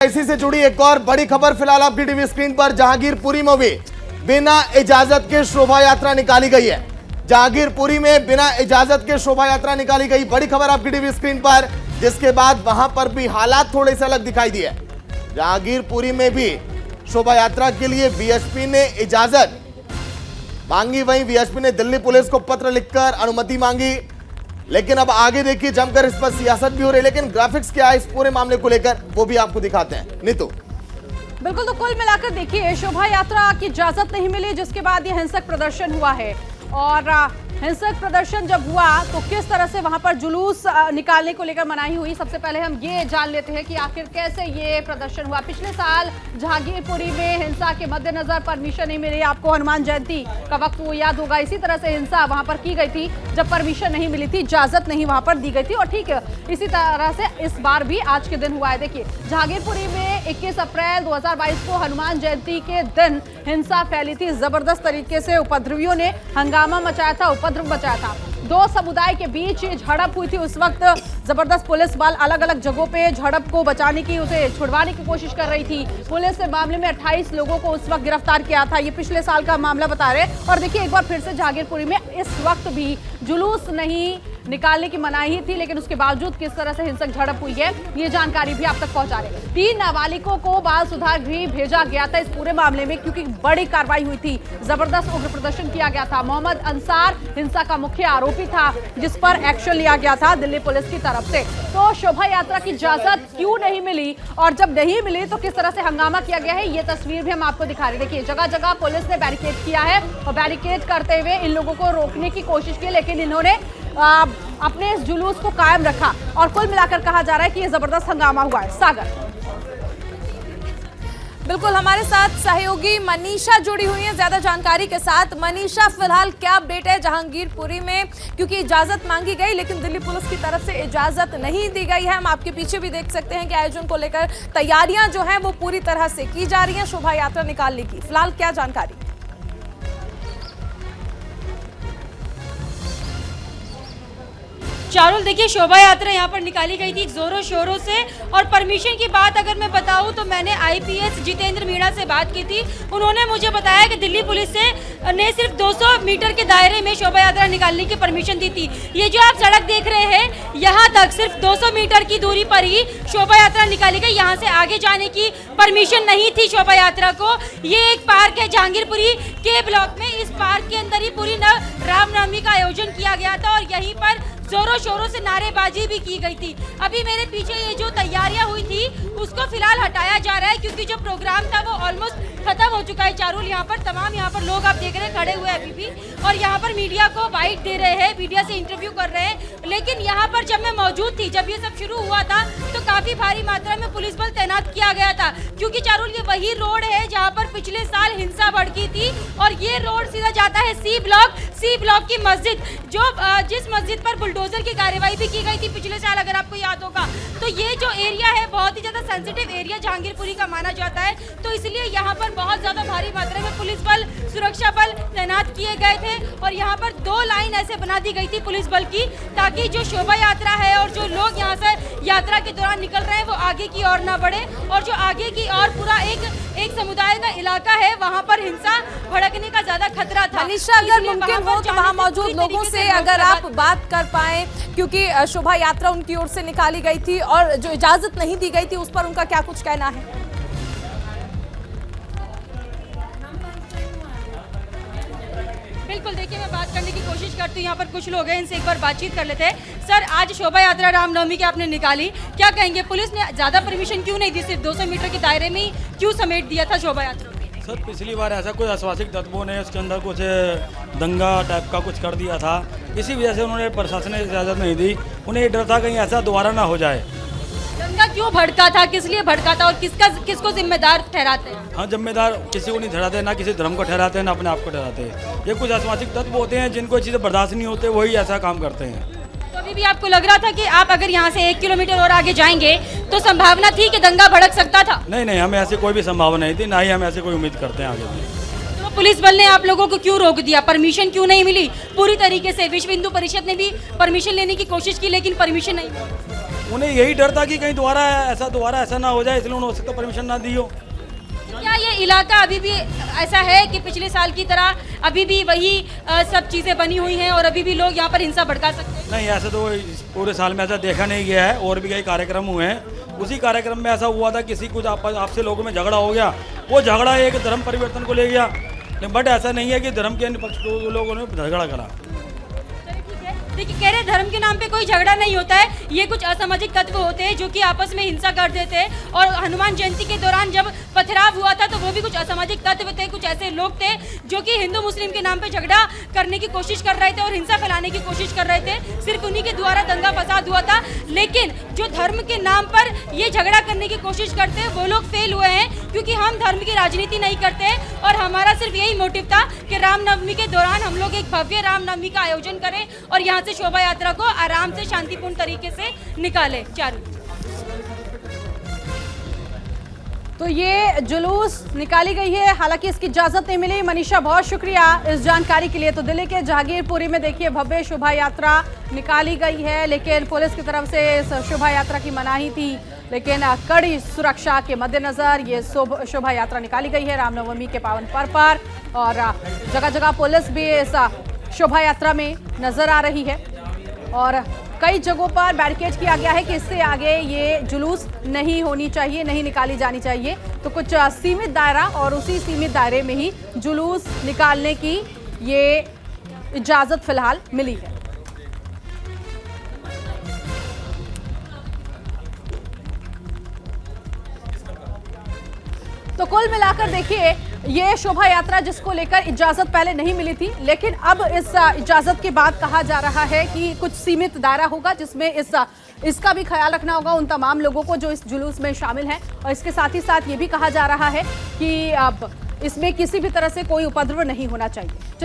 इसी से जुड़ी एक और बड़ी खबर फिलहाल आपकी टीवी स्क्रीन पर। जहांगीरपुरी में भी बिना इजाजत के शोभा यात्रा निकाली गई है। जहांगीरपुरी में बिना इजाजत के शोभा यात्रा निकाली गई, बड़ी खबर आपकी टीवी स्क्रीन पर, जिसके बाद वहां पर भी हालात थोड़े से अलग दिखाई दिए। जहांगीरपुरी में भी शोभा यात्रा के लिए बीएसपी ने इजाजत मांगी, वहीं बीएसपी ने दिल्ली पुलिस को पत्र लिखकर अनुमति मांगी। लेकिन अब आगे देखिए, जमकर इस पर सियासत भी हो रही है। लेकिन ग्राफिक्स क्या है इस पूरे मामले को लेकर, वो भी आपको दिखाते हैं। नीतू, बिल्कुल, तो कुल मिलाकर देखिए, शोभा यात्रा की इजाजत नहीं मिली, जिसके बाद ये हिंसक प्रदर्शन हुआ है। और हिंसक प्रदर्शन जब हुआ तो किस तरह से वहां पर जुलूस निकालने को लेकर मनाही हुई। सबसे पहले हम ये जान लेते हैं कि आखिर कैसे ये प्रदर्शन हुआ। पिछले साल जहांगीरपुरी में हिंसा के मद्देनजर परमिशन नहीं मिली। आपको हनुमान जयंती का वक्त वो याद होगा, इसी तरह से हिंसा वहां पर की गई थी जब परमिशन नहीं मिली थी, इजाजत नहीं वहां पर दी गई थी। और ठीक इसी तरह से इस बार भी आज के दिन हुआ है। देखिए, जहांगीरपुरी में 21 अप्रैल 2022 को हनुमान जयंती के दिन हिंसा फैली थी। जबरदस्त तरीके से उपद्रवियों ने हंगामा मचाया था, उपद्रव मचाया था। दो समुदाय के बीच झड़प हुई थी। उस वक्त जबरदस्त पुलिस बल अलग अलग जगहों पे झड़प को बचाने की, उसे छुड़वाने की कोशिश कर रही थी। पुलिस ने मामले में 28 लोगों को उस वक्त गिरफ्तार किया था। ये पिछले साल का मामला बता रहे। और देखिए, एक बार फिर से जहांगीरपुरी में इस वक्त भी जुलूस नहीं निकालने की मनाही थी, लेकिन उसके बावजूद किस तरह से हिंसक झड़प हुई है, ये जानकारी भी आप तक पहुंचा रहे। 3 नाबालिगों को बाल सुधार गृह भेजा गया था इस पूरे मामले में, क्योंकि बड़ी कार्रवाई हुई थी। जबरदस्त उग्र प्रदर्शन किया गया था। मोहम्मद अंसार हिंसा का मुख्य आरोपी था, जिस पर एक्शन लिया गया था दिल्ली पुलिस की तरफ से। तो शोभा यात्रा की इजाजत क्यों नहीं मिली, और जब नहीं मिली तो किस तरह से हंगामा किया गया है, ये तस्वीर भी हम आपको दिखा रहे। देखिए, जगह जगह पुलिस ने बैरिकेड किया है और बैरिकेड करते हुए इन लोगों को रोकने की कोशिश की, लेकिन इन्होंने अपने इस जुलूस को कायम रखा। और कुल मिलाकर कहा जा रहा है कि ये जबरदस्त हंगामा हुआ है। सागर, बिल्कुल, हमारे साथ सहयोगी मनीषा जुड़ी हुई है ज्यादा जानकारी के साथ। मनीषा, फिलहाल क्या अपडेट है जहांगीरपुरी में, क्योंकि इजाजत मांगी गई लेकिन दिल्ली पुलिस की तरफ से इजाजत नहीं दी गई है। हम आपके पीछे भी देख सकते हैं कि आयोजन को लेकर तैयारियां जो हैं वो पूरी तरह से की जा रही हैं शोभा यात्रा निकालने की। फिलहाल क्या जानकारी? चारुल, देखिए, शोभा यात्रा यहाँ पर निकाली गई थी जोरों शोरों से। और परमिशन की बात अगर मैं बताऊँ तो मैंने आईपीएस जितेंद्र मीणा से बात की थी। उन्होंने मुझे बताया कि दिल्ली पुलिस से ने सिर्फ 200 मीटर के दायरे में शोभा यात्रा निकालने की परमिशन दी थी। ये जो आप सड़क देख रहे हैं, यहाँ तक सिर्फ 200 मीटर की दूरी पर ही शोभा यात्रा निकाली गई। यहाँ से आगे जाने की परमिशन नहीं थी शोभा यात्रा को। ये एक पार्क है जहांगीरपुरी के ब्लॉक में, इस पार्क के अंदर ही पूरी रामनवमी का आयोजन किया गया था और यहीं पर जोरों शोरों से नारेबाजी भी की गई थी। अभी मेरे पीछे ये जो तैयारियां हुई थी उसको फिलहाल हटाया जा रहा है, क्योंकि जो प्रोग्राम था वो ऑलमोस्ट खत्म हो चुका है। चारुल, यहाँ पर तमाम यहाँ पर लोग आप देख रहे हैं खड़े हुए अभी भी, और यहाँ पर मीडिया को बाइट दे रहे हैं, मीडिया से इंटरव्यू कर रहे हैं। लेकिन यहाँ पर जब मैं मौजूद थी, जब ये सब शुरू हुआ था, तो काफी भारी मात्रा में पुलिस बल तैनात किया गया था, क्योंकि चारुल ये वही रोड है जहाँ पर पिछले साल हिंसा भड़की थी। और ये रोड सीधा जाता है सी ब्लॉक की मस्जिद, जो जिस मस्जिद पर बुलडोजर की कार्रवाई भी की गई थी पिछले साल, अगर आपको याद होगा। तो ये जो एरिया है बहुत ही ज्यादा सेंसिटिव एरिया जहांगीरपुरी का माना जाता है, तो इसलिए यहाँ पर बहुत ज्यादा भारी मात्रा में पुलिस बल, सुरक्षा बल तैनात किए गए थे। और यहाँ पर 2 लाइन ऐसे बना दी गई थी पुलिस बल की, ताकि जो शोभा यात्रा है और जो लोग यहाँ से यात्रा के दौरान निकल रहे हैं वो आगे की ओर ना बढ़े, और जो आगे की ओर पूरा एक समुदाय का इलाका है, वहाँ पर हिंसा भड़कने का ज्यादा खतरा था। मनीषा, अगर मुमकिन हो तो वहाँ मौजूद लोगों से अगर आप बात कर पाए, क्योंकि शोभा यात्रा उनकी ओर से निकाली गई थी और जो इजाजत नहीं दी गई थी उस पर उनका क्या कुछ कहना है? बिल्कुल, देखिए, मैं बात करने की कोशिश करती हूँ। यहाँ पर कुछ लोग हैं, इनसे एक बार बातचीत कर लेते हैं। सर, आज शोभा यात्रा रामनवमी की आपने निकाली, क्या कहेंगे? पुलिस ने ज़्यादा परमिशन क्यों नहीं दी, सिर्फ 200 मीटर के दायरे में ही क्यों समेट दिया था शोभा यात्रा? सर, पिछली बार ऐसा कोई आश्वासिक तत्वों ने उसके अंदर कुछ दंगा टाइप का कुछ कर दिया था, इसी वजह से उन्होंने प्रशासन ने इजाज़त नहीं दी। उन्हें ये डर था कहीं ऐसा दोबारा ना हो जाए। दंगा क्यों भड़का था, किस लिए भड़का था और किसको जिम्मेदार ठहराते हैं? हाँ, जिम्मेदार किसी को नहीं ठहराते, ना किसी धर्म को ठहराते हैं, ना अपने आप को ठहराते हैं। ये कुछ आश्वासिक तत्व होते हैं जिनको चीज़ें बर्दाश्त नहीं होते, वही ऐसा काम करते हैं। तो अभी भी आपको लग रहा था कि आप अगर यहाँ से 1 किलोमीटर और आगे जाएंगे तो संभावना थी कि दंगा भड़क सकता था? नहीं, हमें ऐसी कोई भी संभावना नहीं थी, ना ही हम ऐसे कोई उम्मीद करते हैं आगे भी। तो पुलिस बल ने आप लोगों को क्यों रोक दिया, परमिशन क्यों नहीं मिली पूरी तरीके से? विश्व हिंदू परिषद ने भी परमिशन लेने की कोशिश की लेकिन परमिशन नहीं मिली। उन्हें यही डर था कि कहीं दोबारा ऐसा ना हो जाए, इसलिए उन्होंने हो सकता परमिशन ना दी हो। क्या ये इलाका अभी भी ऐसा है कि पिछले साल की तरह अभी भी वही सब चीज़ें बनी हुई हैं और अभी भी लोग यहाँ पर हिंसा भड़का सकते हैं? नहीं, ऐसा तो इस पूरे साल में ऐसा देखा नहीं गया है। और भी कई कार्यक्रम हुए हैं, उसी कार्यक्रम में ऐसा हुआ था किसी कुछ आपसे लोगों में झगड़ा हो गया, वो झगड़ा एक धर्म परिवर्तन को ले गया, बट ऐसा नहीं है कि धर्म के पक्ष को लोगों ने झगड़ा करा। देखिए, कह रहे धर्म के नाम पे कोई झगड़ा नहीं होता है, ये कुछ असामाजिक तत्व होते हैं जो कि आपस में हिंसा कर देते हैं। और हनुमान जयंती के दौरान जब पथराव हुआ था तो वो भी कुछ असामाजिक तत्व थे, कुछ ऐसे लोग थे जो कि हिंदू मुस्लिम के नाम पे झगड़ा करने की कोशिश कर रहे थे और हिंसा फैलाने की कोशिश कर रहे थे। सिर्फ उन्हीं के द्वारा दंगा फसाद हुआ था, लेकिन जो धर्म के नाम पर ये झगड़ा करने की कोशिश करते हैं वो लोग फेल हुए हैं, क्योंकि हम धर्म की राजनीति नहीं करते और हमारा सिर्फ यही मोटिव था कि रामनवमी के दौरान हम लोग एक भव्य रामनवमी का आयोजन करें और यहाँ से शोभा यात्रा को आराम से शांतिपूर्ण तरीके से निकाले। चारू, तो ये जुलूस निकाली गई है, हालांकि इसकी इजाजत नहीं मिली। मनीषा, बहुत शुक्रिया इस जानकारी के लिए। तो दिल्ली के जहांगीरपुरी में देखिए भव्य शोभा यात्रा निकाली गई है, लेकिन पुलिस की तरफ से इस शोभा यात्रा की मनाही थी, लेकिन कड़ी सुरक्षा के मद्देनजर ये शोभा यात्रा निकाली गई है रामनवमी के पावन पर्व पर। और जगह जगह पुलिस भी इस शोभा यात्रा में नजर आ रही है और कई जगहों पर बैरिकेड किया गया है कि इससे आगे ये जुलूस नहीं होनी चाहिए, नहीं निकाली जानी चाहिए। तो कुछ सीमित दायरा और उसी सीमित दायरे में ही जुलूस निकालने की ये इजाजत फिलहाल मिली है। तो कुल मिलाकर देखिए ये शोभा यात्रा जिसको लेकर इजाजत पहले नहीं मिली थी, लेकिन अब इस इजाजत के बाद कहा जा रहा है कि कुछ सीमित दायरा होगा जिसमें इसका भी ख्याल रखना होगा उन तमाम लोगों को जो इस जुलूस में शामिल हैं। और इसके साथ ही साथ ये भी कहा जा रहा है कि अब इसमें किसी भी तरह से कोई उपद्रव नहीं होना चाहिए।